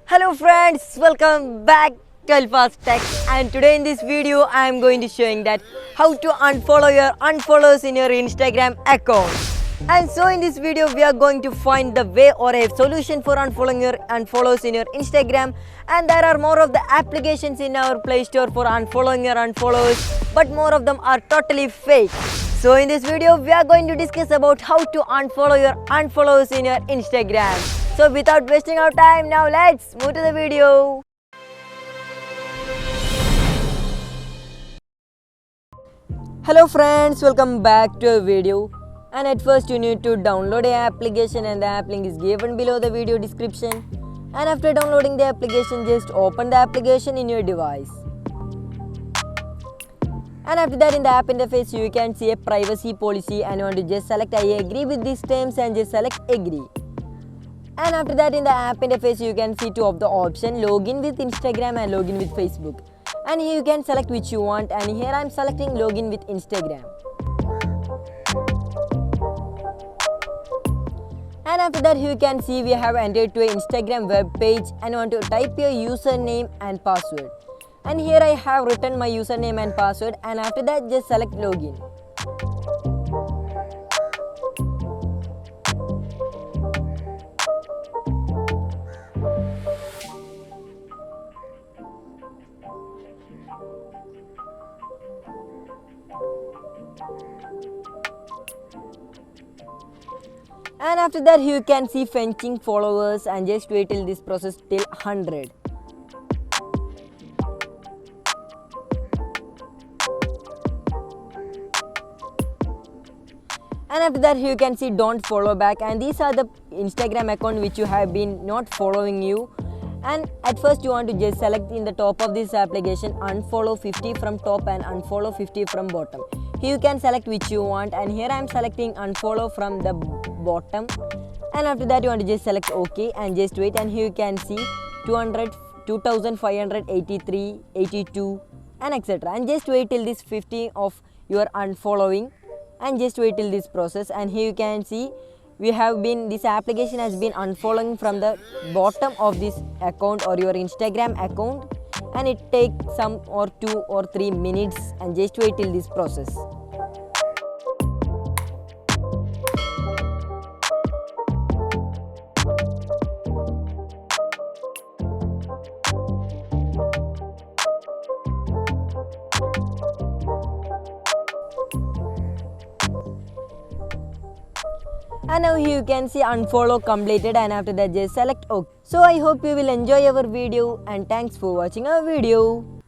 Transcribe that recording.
Hello friends, welcome back to alfastechz, and today in this video I am going to showing that how to unfollow your unfollows in your Instagram account. And so in this video we are going to find the way or a solution for unfollowing your unfollows in your Instagram, and there are more of the applications in our Play Store for unfollowing your unfollows, but more of them are totally fake. So in this video we are going to discuss about how to unfollow your unfollows in your Instagram. So without wasting our time, now let's move to the video. Hello friends, welcome back to a video. And at first you need to download an application, and the app link is given below the video description. And after downloading the application, just open the application in your device. And after that, in the app interface you can see a privacy policy, and you want to just select I agree with these terms and just select agree. And after that, in the app interface you can see two of the options, login with Instagram and login with Facebook. And here you can select which you want, and here I am selecting login with Instagram. And after that, you can see we have entered to an Instagram web page, and you want to type your username and password. And here I have written my username and password, and after that just select login. And after that you can see fetching followers, and just wait till this process till 100. And after that you can see don't follow back, and these are the Instagram account which you have been not following you. And at first you want to just select in the top of this application unfollow 50 from top and unfollow 50 from bottom. Here you can select which you want, and here I am selecting unfollow from the bottom. And after that you want to just select OK and just wait, and here you can see 200, 2583, 82 and etc. And just wait till this 50 of your unfollowing, and just wait till this process. And here you can see this application has been unfollowing from the bottom of this account or your Instagram account, and it takes some or 2 or 3 minutes, and just wait till this process. And now you can see unfollow completed, and after that just select OK. So I hope you will enjoy our video, and thanks for watching our video.